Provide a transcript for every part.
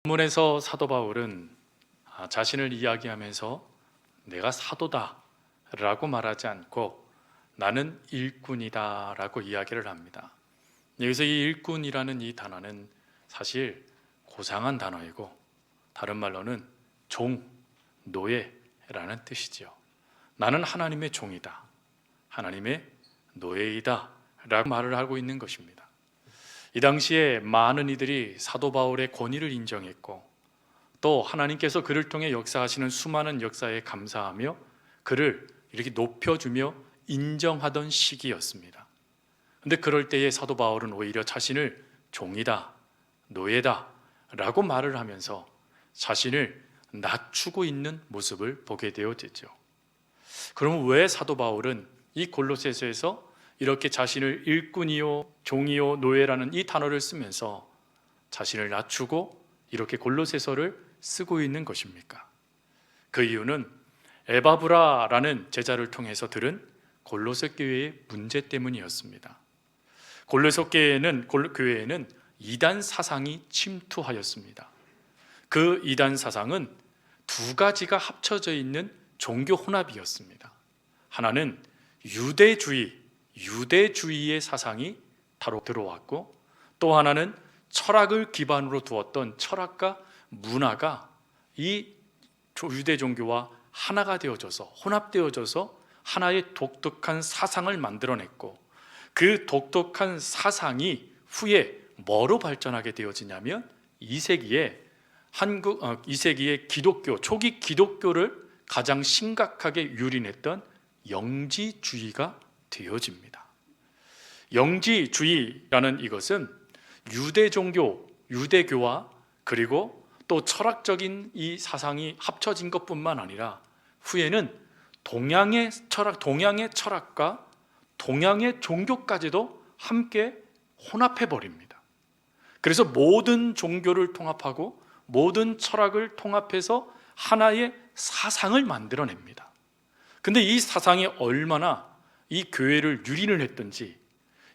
본문에서 사도 바울은 자신을 이야기하면서 내가 사도다 라고 말하지 않고 나는 일꾼이다 라고 이야기를 합니다. 여기서 이 일꾼이라는 이 단어는 사실 고상한 단어이고 다른 말로는 종, 노예라는 뜻이죠. 나는 하나님의 종이다, 하나님의 노예이다 라고 말을 하고 있는 것입니다. 이 당시에 많은 이들이 사도 바울의 권위를 인정했고 또 하나님께서 그를 통해 역사하시는 수많은 역사에 감사하며 그를 이렇게 높여주며 인정하던 시기였습니다. 그런데 그럴 때에 사도 바울은 오히려 자신을 종이다, 노예다 라고 말을 하면서 자신을 낮추고 있는 모습을 보게 되어지죠. 그럼 왜 사도 바울은 이 골로새서에서 이렇게 자신을 일꾼이요, 종이요, 노예라는 이 단어를 쓰면서 자신을 낮추고 이렇게 골로새서를 쓰고 있는 것입니까? 그 이유는 에바브라라는 제자를 통해서 들은 골로새 교회의 문제 때문이었습니다. 골로새 교회에는 이단 사상이 침투하였습니다. 그 이단 사상은 두 가지가 합쳐져 있는 종교 혼합이었습니다. 하나는 유대주의의 사상이 바로 들어왔고 또 하나는 철학을 기반으로 두었던 철학과 문화가 이 유대 종교와 하나가 되어져서 혼합되어져서 하나의 독특한 사상을 만들어냈고 그 독특한 사상이 후에 뭐로 발전하게 되어지냐면 2세기에 기독교, 초기 기독교를 가장 심각하게 유린했던 영지주의가 되어집니다. 영지주의라는 이것은 유대 종교, 유대교와 그리고 또 철학적인 이 사상이 합쳐진 것뿐만 아니라 후에는 동양의 철학과 동양의 종교까지도 함께 혼합해버립니다. 그래서 모든 종교를 통합하고 모든 철학을 통합해서 하나의 사상을 만들어냅니다. 근데 이 사상이 얼마나 이 교회를 유린을 했든지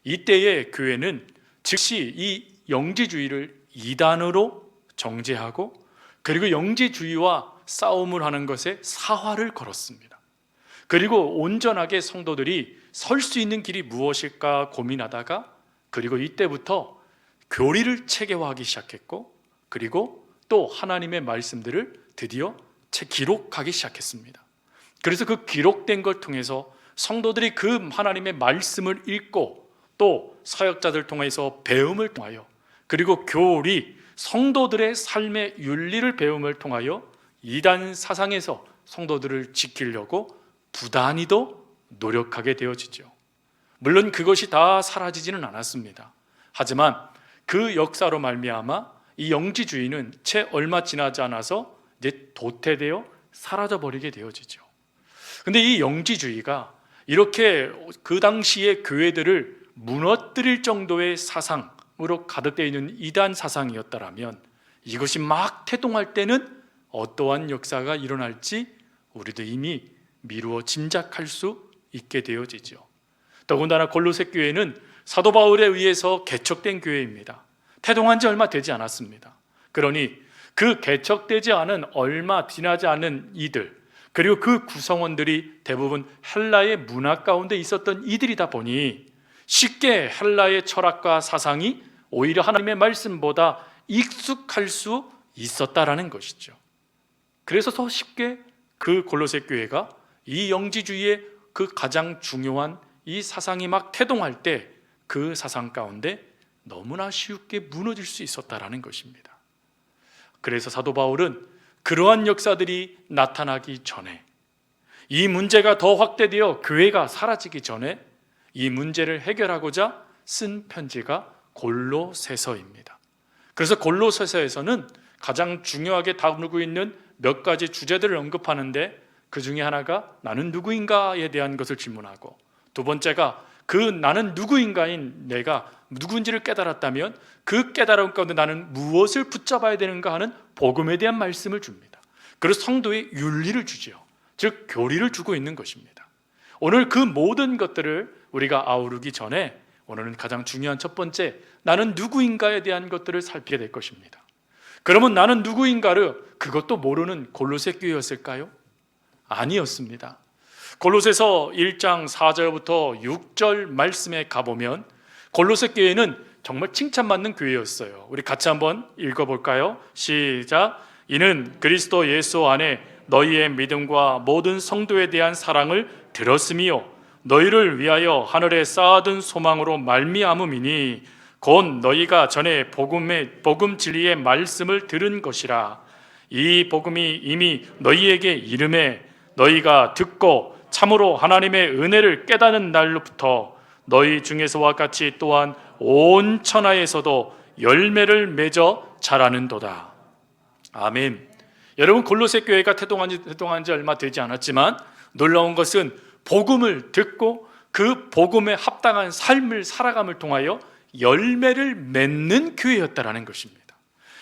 이때의 교회는 즉시 이 영지주의를 이단으로 정죄하고 그리고 영지주의와 싸움을 하는 것에 사활을 걸었습니다. 그리고 온전하게 성도들이 설 수 있는 길이 무엇일까 고민하다가 그리고 이때부터 교리를 체계화하기 시작했고 그리고 또 하나님의 말씀들을 드디어 기록하기 시작했습니다. 그래서 그 기록된 걸 통해서 성도들이 그 하나님의 말씀을 읽고 또 사역자들 통해서 배움을 통하여 그리고 교리, 성도들의 삶의 윤리를 배움을 통하여 이단 사상에서 성도들을 지키려고 부단히도 노력하게 되어지죠. 물론 그것이 다 사라지지는 않았습니다. 하지만 그 역사로 말미암아 이 영지주의는 채 얼마 지나지 않아서 이제 도태되어 사라져버리게 되어지죠. 근데 이 영지주의가 이렇게 그 당시의 교회들을 무너뜨릴 정도의 사상으로 가득되어 있는 이단 사상이었다면 이것이 막 태동할 때는 어떠한 역사가 일어날지 우리도 이미 미루어 짐작할 수 있게 되어지죠. 더군다나 골로새 교회는 사도 바울에 의해서 개척된 교회입니다. 태동한 지 얼마 되지 않았습니다. 그러니 그 개척되지 않은 얼마 지나지 않은 이들 그리고 그 구성원들이 대부분 헬라의 문화 가운데 있었던 이들이다 보니 쉽게 헬라의 철학과 사상이 오히려 하나님의 말씀보다 익숙할 수 있었다라는 것이죠. 그래서 더 쉽게 그 골로새 교회가 이 영지주의의 그 가장 중요한 이 사상이 막 태동할 때 그 사상 가운데 너무나 쉽게 무너질 수 있었다라는 것입니다. 그래서 사도 바울은 그러한 역사들이 나타나기 전에 이 문제가 더 확대되어 교회가 사라지기 전에 이 문제를 해결하고자 쓴 편지가 골로새서입니다. 그래서 골로새서에서는 가장 중요하게 다루고 있는 몇 가지 주제들을 언급하는데 그 중에 하나가 나는 누구인가에 대한 것을 질문하고 두 번째가 그 나는 누구인가인 내가 누구인지를 깨달았다면 그 깨달음 가운데 나는 무엇을 붙잡아야 되는가 하는 복음에 대한 말씀을 줍니다. 그래서 성도의 윤리를 주지요. 즉 교리를 주고 있는 것입니다. 오늘 그 모든 것들을 우리가 아우르기 전에 오늘은 가장 중요한 첫 번째 나는 누구인가에 대한 것들을 살피게 될 것입니다. 그러면 나는 누구인가를 그것도 모르는 골로새 교회였을까요? 아니었습니다. 골로새서 1장 4절부터 6절 말씀에 가보면 골로새 교회는 정말 칭찬받는 교회였어요. 우리 같이 한번 읽어볼까요? 시작. 이는 그리스도 예수 안에 너희의 믿음과 모든 성도에 대한 사랑을 들었으며 너희를 위하여 하늘에 쌓아둔 소망으로 말미암음이니 곧 너희가 전에 복음 진리의 말씀을 들은 것이라. 이 복음이 이미 너희에게 이름에 너희가 듣고 참으로 하나님의 은혜를 깨닫는 날로부터 너희 중에서와 같이 또한 온 천하에서도 열매를 맺어 자라는도다. 아멘. 여러분, 골로새 교회가 태동한 지 얼마 되지 않았지만 놀라운 것은 복음을 듣고 그 복음에 합당한 삶을 살아감을 통하여 열매를 맺는 교회였다라는 것입니다.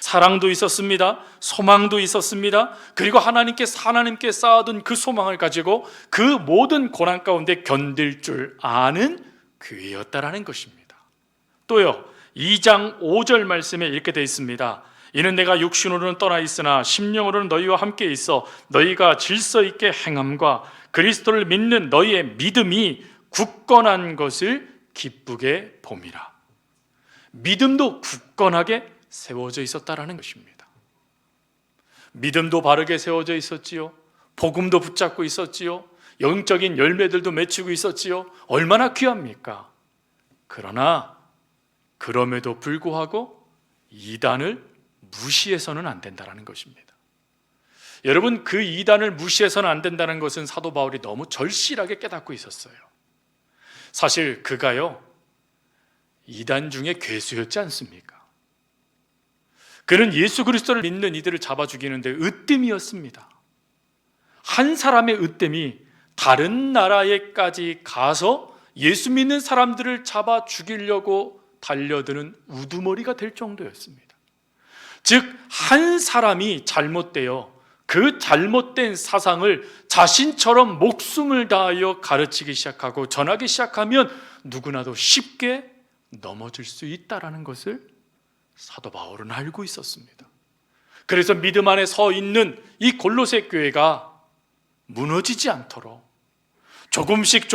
사랑도 있었습니다. 소망도 있었습니다. 그리고 하나님께 쌓아둔 그 소망을 가지고 그 모든 고난 가운데 견딜 줄 아는 교회였다라는 것입니다. 또요, 2장 5절 말씀에 이렇게 되어 있습니다. 이는 내가 육신으로는 떠나 있으나 심령으로는 너희와 함께 있어 너희가 질서 있게 행함과 그리스도를 믿는 너희의 믿음이 굳건한 것을 기쁘게 봄이라. 믿음도 굳건하게 세워져 있었다라는 것입니다. 믿음도 바르게 세워져 있었지요. 복음도 붙잡고 있었지요. 영적인 열매들도 맺히고 있었지요. 얼마나 귀합니까? 그러나 그럼에도 불구하고 이단을 무시해서는 안 된다는 것입니다. 여러분, 그 이단을 무시해서는 안 된다는 것은 사도 바울이 너무 절실하게 깨닫고 있었어요. 사실 그가요, 이단 중에 괴수였지 않습니까? 그는 예수 그리스도를 믿는 이들을 잡아 죽이는데 으뜸이었습니다. 한 사람의 으뜸이 다른 나라에까지 가서 예수 믿는 사람들을 잡아 죽이려고 달려드는 우두머리가 될 정도였습니다. 즉, 한 사람이 잘못되어 그 잘못된 사상을 자신처럼 목숨을 다하여 가르치기 시작하고 전하기 시작하면 누구나도 쉽게 넘어질 수 있다는 것을 사도 바울은 알고 있었습니다. 그래서 믿음 안에 서 있는 이 골로새 교회가 무너지지 않도록 조금씩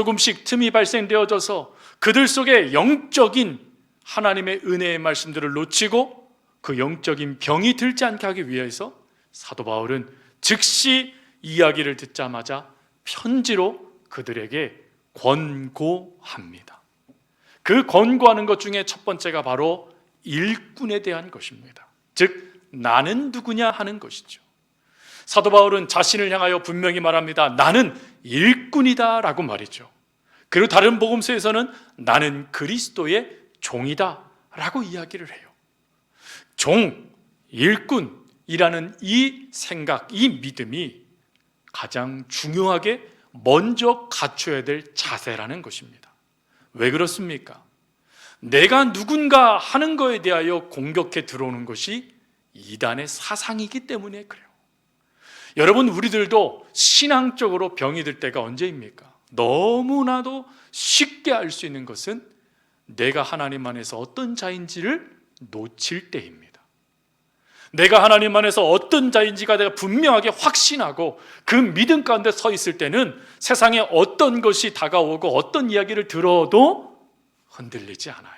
틈이 발생되어져서 그들 속에 영적인 하나님의 은혜의 말씀들을 놓치고 그 영적인 병이 들지 않게 하기 위해서 사도 바울은 즉시 이야기를 듣자마자 편지로 그들에게 권고합니다. 그 권고하는 것 중에 첫 번째가 바로 일꾼에 대한 것입니다. 즉, 나는 누구냐 하는 것이죠. 사도 바울은 자신을 향하여 분명히 말합니다. 나는 일꾼이다 라고 말이죠. 그리고 다른 복음서에서는 나는 그리스도의 종이다 라고 이야기를 해요. 종, 일꾼이라는 이 생각, 이 믿음이 가장 중요하게 먼저 갖춰야 될 자세라는 것입니다. 왜 그렇습니까? 내가 누군가 하는 것에 대하여 공격해 들어오는 것이 이단의 사상이기 때문에 그래요. 여러분, 우리들도 신앙적으로 병이 들 때가 언제입니까? 너무나도 쉽게 알 수 있는 것은 내가 하나님 안에서 어떤 자인지를 놓칠 때입니다. 내가 하나님 안에서 어떤 자인지가 내가 분명하게 확신하고 그 믿음 가운데 서 있을 때는 세상에 어떤 것이 다가오고 어떤 이야기를 들어도 흔들리지 않아요.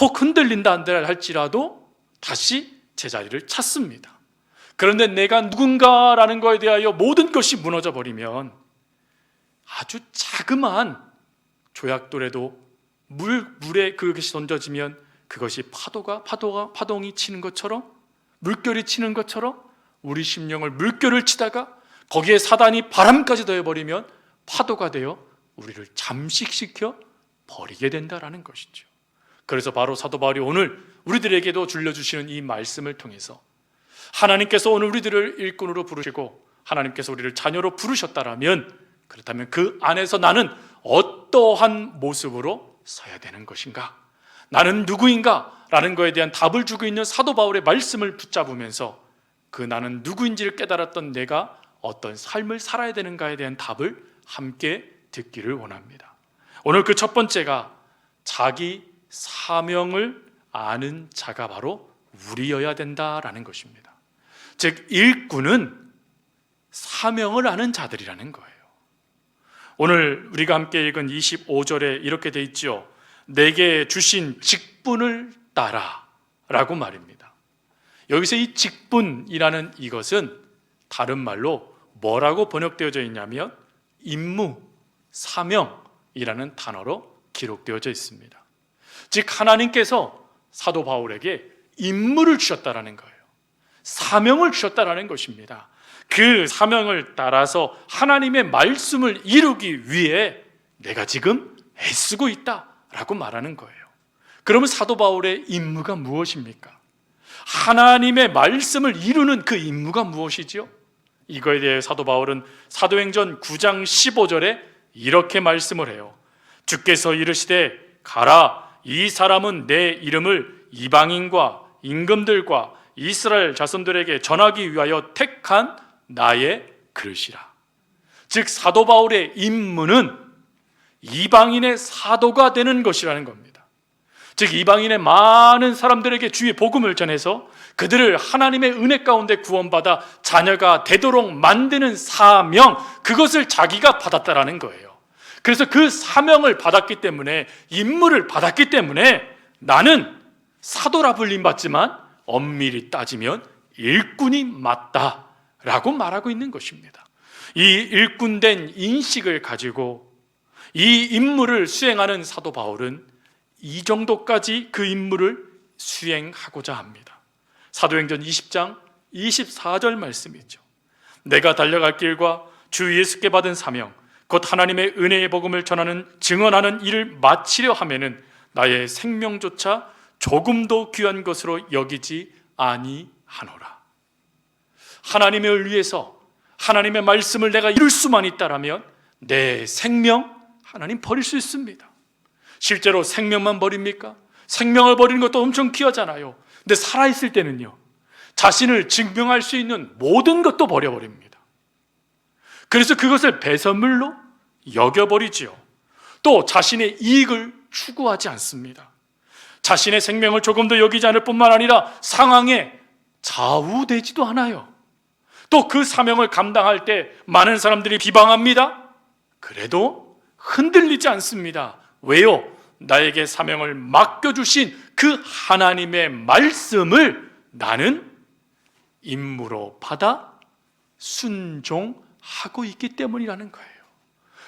혹 흔들린다 한들 할지라도 다시 제자리를 찾습니다. 그런데 내가 누군가라는 것에 대하여 모든 것이 무너져 버리면 아주 자그마한 조약돌에도 물에 그것이 던져지면 그것이 파동이 치는 것처럼, 물결이 치는 것처럼 우리 심령을 물결을 치다가 거기에 사단이 바람까지 더해버리면 파도가 되어 우리를 잠식시켜 버리게 된다라는 것이죠. 그래서 바로 사도 바울이 오늘 우리들에게도 들려주시는 이 말씀을 통해서 하나님께서 오늘 우리들을 일꾼으로 부르시고 하나님께서 우리를 자녀로 부르셨다라면, 그렇다면 그 안에서 나는 어떠한 모습으로 서야 되는 것인가, 나는 누구인가 라는 것에 대한 답을 주고 있는 사도 바울의 말씀을 붙잡으면서 그 나는 누구인지를 깨달았던 내가 어떤 삶을 살아야 되는가에 대한 답을 함께 듣기를 원합니다. 오늘 그 첫 번째가 자기 사명을 아는 자가 바로 우리여야 된다라는 것입니다. 즉 일꾼은 사명을 아는 자들이라는 거예요. 오늘 우리가 함께 읽은 25절에 이렇게 돼 있죠. 내게 주신 직분을 따라 라고 말입니다. 여기서 이 직분이라는 이것은 다른 말로 뭐라고 번역되어져 있냐면 임무, 사명이라는 단어로 기록되어져 있습니다. 즉 하나님께서 사도 바울에게 임무를 주셨다라는 거예요. 사명을 주셨다라는 것입니다. 그 사명을 따라서 하나님의 말씀을 이루기 위해 내가 지금 애쓰고 있다라고 말하는 거예요. 그러면 사도 바울의 임무가 무엇입니까? 하나님의 말씀을 이루는 그 임무가 무엇이죠? 이거에 대해 사도 바울은 사도행전 9장 15절에 이렇게 말씀을 해요. 주께서 이르시되 가라, 이 사람은 내 이름을 이방인과 임금들과 이스라엘 자손들에게 전하기 위하여 택한 나의 그릇이라. 즉 사도 바울의 임무는 이방인의 사도가 되는 것이라는 겁니다. 즉 이방인의 많은 사람들에게 주의 복음을 전해서 그들을 하나님의 은혜 가운데 구원받아 자녀가 되도록 만드는 사명, 그것을 자기가 받았다라는 거예요. 그래서 그 사명을 받았기 때문에, 임무를 받았기 때문에 나는 사도라 불림받지만 엄밀히 따지면 일꾼이 맞다라고 말하고 있는 것입니다. 이 일꾼된 인식을 가지고 이 임무를 수행하는 사도 바울은 이 정도까지 그 임무를 수행하고자 합니다. 사도행전 20장 24절 말씀이죠. 내가 달려갈 길과 주 예수께 받은 사명, 곧 하나님의 은혜의 복음을 전하는 증언하는 일을 마치려 하면은 나의 생명조차 조금도 귀한 것으로 여기지 아니하노라. 하나님을 위해서 하나님의 말씀을 내가 이룰 수만 있다라면 내 생명 하나님 버릴 수 있습니다. 실제로 생명만 버립니까? 생명을 버리는 것도 엄청 귀하잖아요. 근데 살아있을 때는요, 자신을 증명할 수 있는 모든 것도 버려버립니다. 그래서 그것을 배설물로 여겨버리지요. 또 자신의 이익을 추구하지 않습니다. 자신의 생명을 조금 더 여기지 않을 뿐만 아니라 상황에 좌우되지도 않아요. 또 그 사명을 감당할 때 많은 사람들이 비방합니다. 그래도 흔들리지 않습니다. 왜요? 나에게 사명을 맡겨주신 그 하나님의 말씀을 나는 임무로 받아 순종하고 있기 때문이라는 거예요.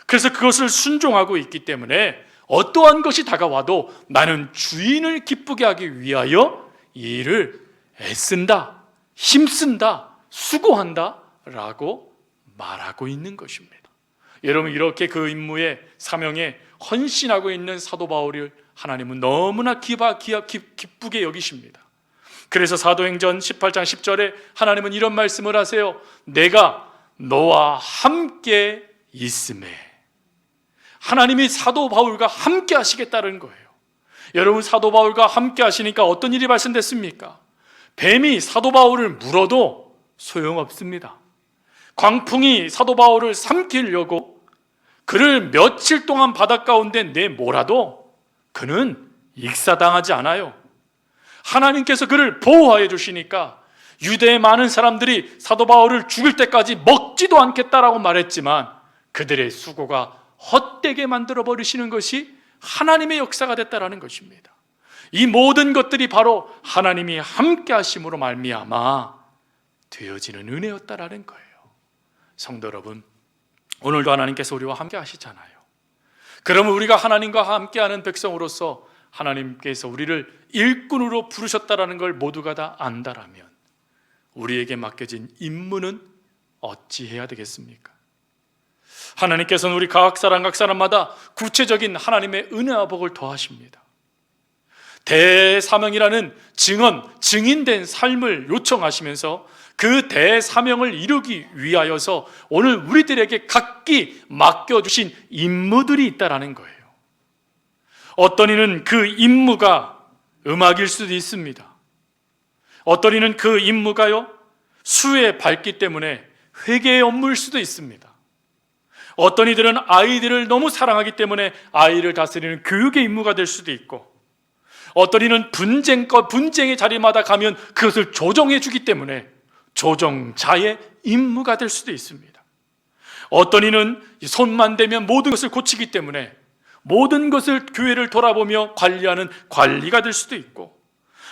그래서 그것을 순종하고 있기 때문에 어떠한 것이 다가와도 나는 주인을 기쁘게 하기 위하여 이 일을 애쓴다, 힘쓴다, 수고한다 라고 말하고 있는 것입니다. 여러분, 이렇게 그 임무에, 사명에 헌신하고 있는 사도 바울을 하나님은 너무나 기쁘게 여기십니다. 그래서 사도행전 18장 10절에 하나님은 이런 말씀을 하세요. 내가 너와 함께 있음에. 하나님이 사도 바울과 함께 하시겠다는 거예요. 여러분, 사도 바울과 함께 하시니까 어떤 일이 발생됐습니까? 뱀이 사도 바울을 물어도 소용없습니다. 광풍이 사도 바울을 삼키려고 그를 며칠 동안 바닷가운데 내몰아도 그는 익사당하지 않아요. 하나님께서 그를 보호하여 주시니까 유대의 많은 사람들이 사도 바울을 죽일 때까지 먹지도 않겠다라고 말했지만 그들의 수고가 헛되게 만들어 버리시는 것이 하나님의 역사가 됐다라는 것입니다. 이 모든 것들이 바로 하나님이 함께 하심으로 말미암아 되어지는 은혜였다라는 거예요. 성도 여러분, 오늘도 하나님께서 우리와 함께 하시잖아요. 그러면 우리가 하나님과 함께하는 백성으로서 하나님께서 우리를 일꾼으로 부르셨다라는 걸 모두가 다 안다라면 우리에게 맡겨진 임무는 어찌해야 되겠습니까? 하나님께서는 우리 각 사람마다 구체적인 하나님의 은혜와 복을 더하십니다. 대사명이라는 증인된 삶을 요청하시면서 그 대사명을 이루기 위하여서 오늘 우리들에게 각기 맡겨주신 임무들이 있다라는 거예요. 어떤 이는 그 임무가 음악일 수도 있습니다. 어떤 이는 그 임무가요, 수에 밟기 때문에 회계의 업무일 수도 있습니다. 어떤 이들은 아이들을 너무 사랑하기 때문에 아이를 다스리는 교육의 임무가 될 수도 있고, 어떤 이는 분쟁의 자리마다 가면 그것을 조정해 주기 때문에 조정자의 임무가 될 수도 있습니다. 어떤 이는 손만 대면 모든 것을 고치기 때문에 모든 것을 교회를 돌아보며 관리하는 관리가 될 수도 있고,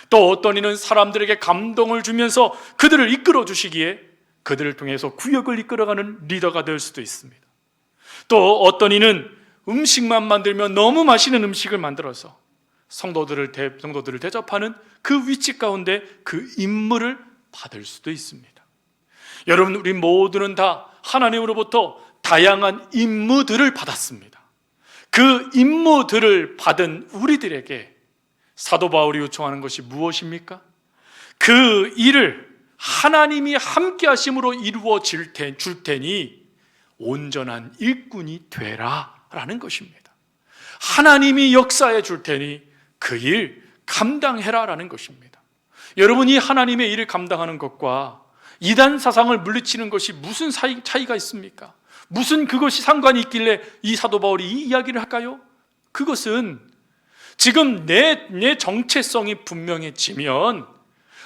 또 어떤 이는 사람들에게 감동을 주면서 그들을 이끌어 주시기에 그들을 통해서 구역을 이끌어가는 리더가 될 수도 있습니다. 또 어떤 이는 음식만 만들면 너무 맛있는 음식을 만들어서 성도들을 대접하는 그 위치 가운데 그 임무를 받을 수도 있습니다. 여러분, 우리 모두는 다 하나님으로부터 다양한 임무들을 받았습니다. 그 임무들을 받은 우리들에게 사도 바울이 요청하는 것이 무엇입니까? 그 일을 하나님이 함께 하심으로 이루어질 줄 테니 온전한 일꾼이 되라 라는 것입니다. 하나님이 역사해 줄 테니 그 일 감당해라 라는 것입니다. 여러분이 하나님의 일을 감당하는 것과 이단 사상을 물리치는 것이 무슨 차이가 있습니까? 무슨 그것이 상관이 있길래 이 사도 바울이 이 이야기를 할까요? 그것은 지금 내 정체성이 분명해지면,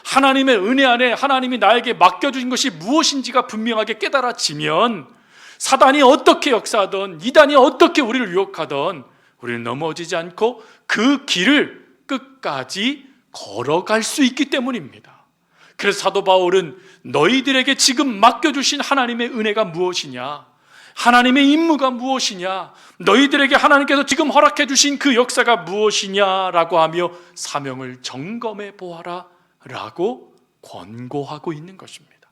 하나님의 은혜 안에 하나님이 나에게 맡겨주신 것이 무엇인지가 분명하게 깨달아지면, 사단이 어떻게 역사하든 이단이 어떻게 우리를 유혹하든 우리는 넘어지지 않고 그 길을 끝까지 걸어갈 수 있기 때문입니다. 그래서 사도 바울은 너희들에게 지금 맡겨주신 하나님의 은혜가 무엇이냐, 하나님의 임무가 무엇이냐, 너희들에게 하나님께서 지금 허락해 주신 그 역사가 무엇이냐라고 하며 사명을 점검해 보아라 라고 권고하고 있는 것입니다.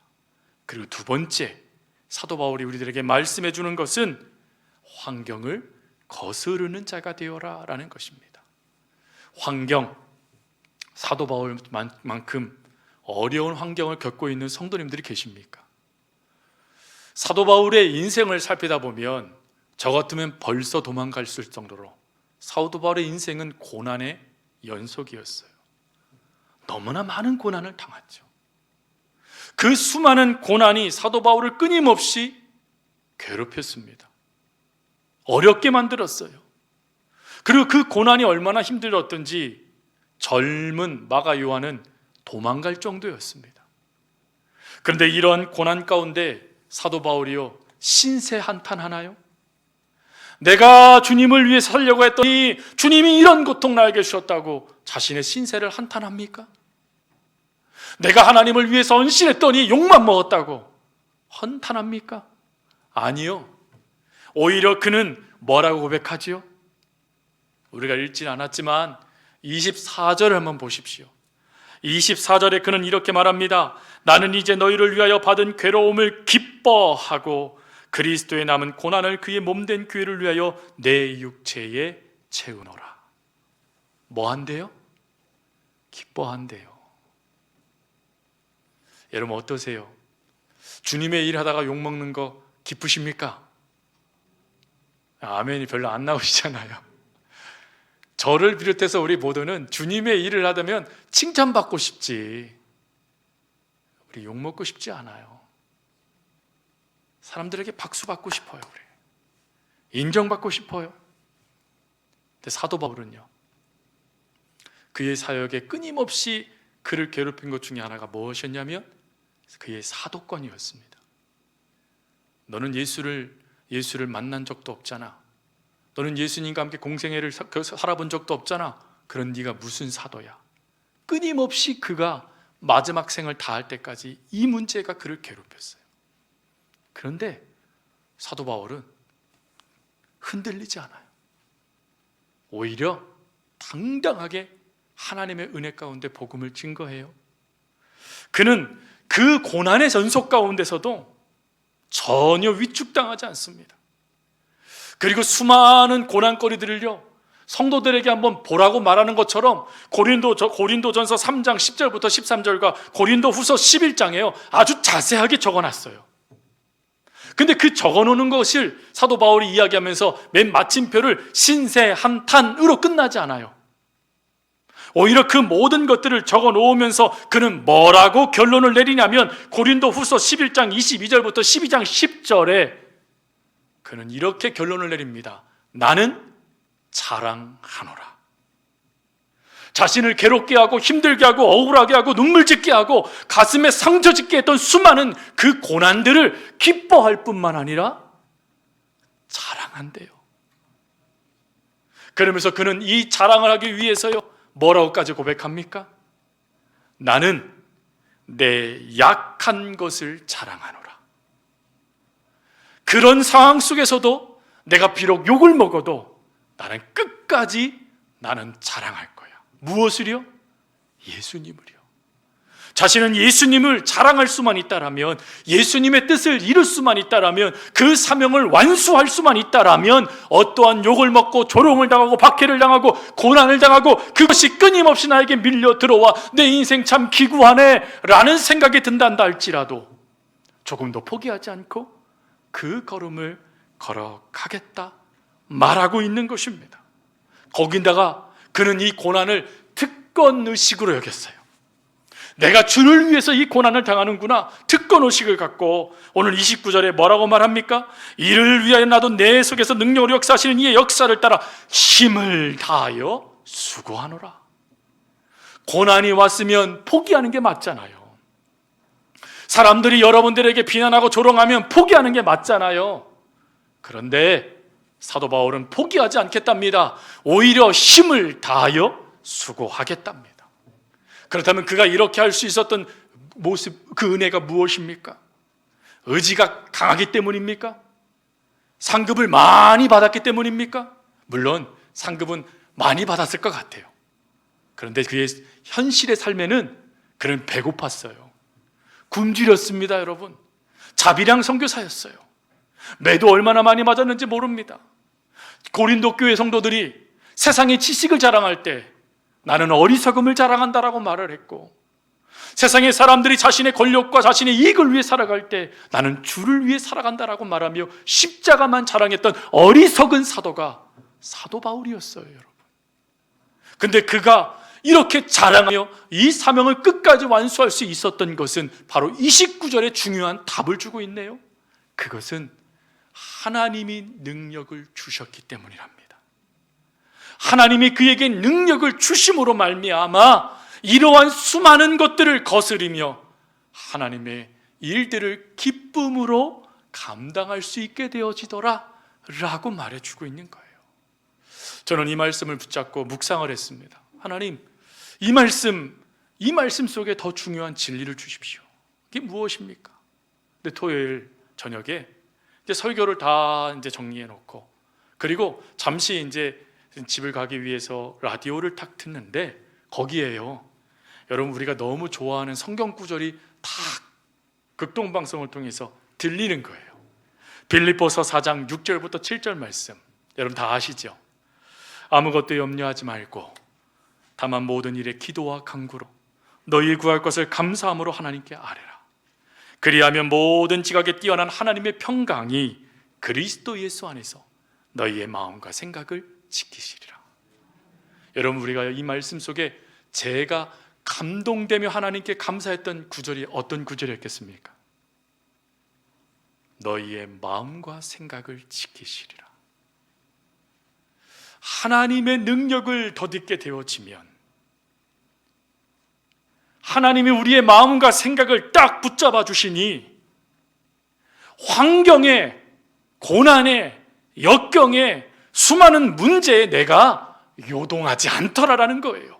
그리고 두 번째, 사도 바울이 우리들에게 말씀해 주는 것은 환경을 거스르는 자가 되어라 라는 것입니다. 환경, 사도 바울만큼 어려운 환경을 겪고 있는 성도님들이 계십니까? 사도 바울의 인생을 살피다 보면 저 같으면 벌써 도망갈 정도로 사도 바울의 인생은 고난의 연속이었어요. 너무나 많은 고난을 당했죠. 그 수많은 고난이 사도 바울을 끊임없이 괴롭혔습니다. 어렵게 만들었어요. 그리고 그 고난이 얼마나 힘들었던지 젊은 마가 요한은 도망갈 정도였습니다. 그런데 이런 고난 가운데 사도 바울이요, 신세 한탄하나요? 내가 주님을 위해 살려고 했더니 주님이 이런 고통 나에게 주셨다고 자신의 신세를 한탄합니까? 내가 하나님을 위해서 헌신했더니 욕만 먹었다고 헌탄합니까? 아니요. 오히려 그는 뭐라고 고백하지요? 우리가 읽진 않았지만 24절을 한번 보십시오. 24절에 그는 이렇게 말합니다. 나는 이제 너희를 위하여 받은 괴로움을 기뻐하고 그리스도의 남은 고난을 그의 몸된 교회를 위하여 내 육체에 채우노라. 뭐 한대요? 기뻐한대요. 여러분 어떠세요? 주님의 일 하다가 욕먹는 거 기쁘십니까? 아멘이 별로 안 나오시잖아요. 저를 비롯해서 우리 모두는 주님의 일을 하다면 칭찬받고 싶지, 우리 욕먹고 싶지 않아요. 사람들에게 박수 받고 싶어요. 우리 인정받고 싶어요. 근데 사도 바울은요, 그의 사역에 끊임없이 그를 괴롭힌 것 중에 하나가 무엇이었냐면 그의 사도권이었습니다. 너는 예수를 만난 적도 없잖아. 너는 예수님과 함께 공생애를 살아본 적도 없잖아. 그런 네가 무슨 사도야? 끊임없이 그가 마지막 생을 다할 때까지 이 문제가 그를 괴롭혔어요. 그런데 사도 바울은 흔들리지 않아요. 오히려 당당하게 하나님의 은혜 가운데 복음을 증거해요. 그는 그 고난의 전속 가운데서도 전혀 위축당하지 않습니다. 그리고 수많은 고난거리들을요, 성도들에게 한번 보라고 말하는 것처럼 고린도전서 3장 10절부터 13절과 고린도후서 11장에요 아주 자세하게 적어놨어요. 근데 그 적어놓는 것을 사도 바울이 이야기하면서 맨 마침표를 신세 한탄으로 끝나지 않아요. 오히려 그 모든 것들을 적어놓으면서 그는 뭐라고 결론을 내리냐면 고린도후서 11장 22절부터 12장 10절에 그는 이렇게 결론을 내립니다. 나는 자랑하노라. 자신을 괴롭게 하고 힘들게 하고 억울하게 하고 눈물 짓게 하고 가슴에 상처 짓게 했던 수많은 그 고난들을 기뻐할 뿐만 아니라 자랑한대요. 그러면서 그는 이 자랑을 하기 위해서요, 뭐라고까지 고백합니까? 나는 내 약한 것을 자랑하노라. 그런 상황 속에서도 내가 비록 욕을 먹어도 나는 끝까지 나는 자랑할 거야. 무엇을요? 예수님을요. 자신은 예수님을 자랑할 수만 있다라면, 예수님의 뜻을 이룰 수만 있다라면, 그 사명을 완수할 수만 있다라면 어떠한 욕을 먹고 조롱을 당하고 박해를 당하고 고난을 당하고 그것이 끊임없이 나에게 밀려 들어와 내 인생 참 기구하네 라는 생각이 든단다 할지라도 조금도 포기하지 않고 그 걸음을 걸어가겠다 말하고 있는 것입니다. 거기다가 그는 이 고난을 특권의식으로 여겼어요. 내가 주를 위해서 이 고난을 당하는구나, 특권의식을 갖고 오늘 29절에 뭐라고 말합니까? 이를 위하여 나도 내 속에서 능력으로 역사하시는 이의 역사를 따라 힘을 다하여 수고하노라. 고난이 왔으면 포기하는 게 맞잖아요. 사람들이 여러분들에게 비난하고 조롱하면 포기하는 게 맞잖아요. 그런데 사도 바울은 포기하지 않겠답니다. 오히려 힘을 다하여 수고하겠답니다. 그렇다면 그가 이렇게 할 수 있었던 모습, 그 은혜가 무엇입니까? 의지가 강하기 때문입니까? 상급을 많이 받았기 때문입니까? 물론 상급은 많이 받았을 것 같아요. 그런데 그의 현실의 삶에는 그는 배고팠어요. 굶주렸습니다, 여러분. 자비량 선교사였어요. 매도 얼마나 많이 맞았는지 모릅니다. 고린도 교회 성도들이 세상의 지식을 자랑할 때 나는 어리석음을 자랑한다라고 말을 했고, 세상의 사람들이 자신의 권력과 자신의 이익을 위해 살아갈 때 나는 주를 위해 살아간다라고 말하며 십자가만 자랑했던 어리석은 사도가 사도 바울이었어요, 여러분. 근데 그가 이렇게 자랑하며 이 사명을 끝까지 완수할 수 있었던 것은 바로 29절에 중요한 답을 주고 있네요. 그것은 하나님이 능력을 주셨기 때문이랍니다. 하나님이 그에게 능력을 주심으로 말미암아 이러한 수많은 것들을 거스리며 하나님의 일들을 기쁨으로 감당할 수 있게 되어지더라 라고 말해주고 있는 거예요. 저는 이 말씀을 붙잡고 묵상을 했습니다. 하나님, 이 말씀 속에 더 중요한 진리를 주십시오. 이게 무엇입니까? 근데 토요일 저녁에 이제 설교를 다 이제 정리해 놓고, 그리고 잠시 이제 집을 가기 위해서 라디오를 탁 듣는데 거기에요, 여러분 우리가 너무 좋아하는 성경 구절이 다 극동방송을 통해서 들리는 거예요. 빌립보서 4장 6절부터 7절 말씀, 여러분 다 아시죠? 아무것도 염려하지 말고 다만 모든 일에 기도와 간구로 너희 구할 것을 감사함으로 하나님께 아뢰라. 그리하면 모든 지각에 뛰어난 하나님의 평강이 그리스도 예수 안에서 너희의 마음과 생각을 지키시리라. 여러분, 우리가 이 말씀 속에 제가 감동되며 하나님께 감사했던 구절이 어떤 구절이었겠습니까? 너희의 마음과 생각을 지키시리라. 하나님의 능력을 덧입게 되어지면, 하나님이 우리의 마음과 생각을 딱 붙잡아 주시니 환경에, 고난에, 역경에, 수많은 문제에 내가 요동하지 않더라라는 거예요.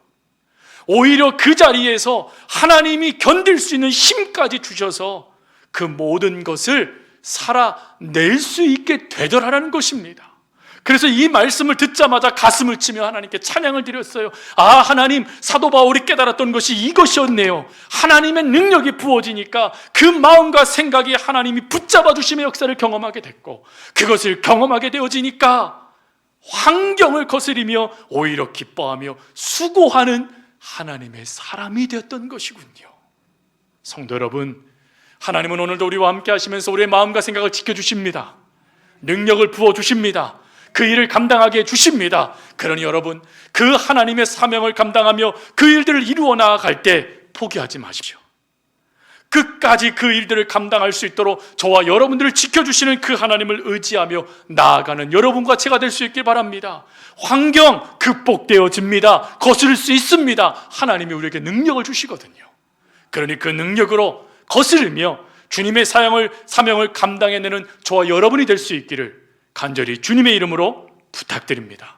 오히려 그 자리에서 하나님이 견딜 수 있는 힘까지 주셔서 그 모든 것을 살아낼 수 있게 되더라라는 것입니다. 그래서 이 말씀을 듣자마자 가슴을 치며 하나님께 찬양을 드렸어요. 아, 하나님, 사도 바울이 깨달았던 것이 이것이었네요. 하나님의 능력이 부어지니까 그 마음과 생각이 하나님이 붙잡아 주심의 역사를 경험하게 됐고, 그것을 경험하게 되어지니까 환경을 거스리며 오히려 기뻐하며 수고하는 하나님의 사람이 되었던 것이군요. 성도 여러분, 하나님은 오늘도 우리와 함께 하시면서 우리의 마음과 생각을 지켜주십니다. 능력을 부어주십니다. 그 일을 감당하게 해주십니다. 그러니 여러분, 그 하나님의 사명을 감당하며 그 일들을 이루어 나아갈 때 포기하지 마십시오. 끝까지 그 일들을 감당할 수 있도록 저와 여러분들을 지켜주시는 그 하나님을 의지하며 나아가는 여러분과 제가 될 수 있길 바랍니다. 환경 극복되어집니다. 거스를 수 있습니다. 하나님이 우리에게 능력을 주시거든요. 그러니 그 능력으로 거스르며 주님의 사명을 감당해내는 저와 여러분이 될 수 있기를 간절히 주님의 이름으로 부탁드립니다.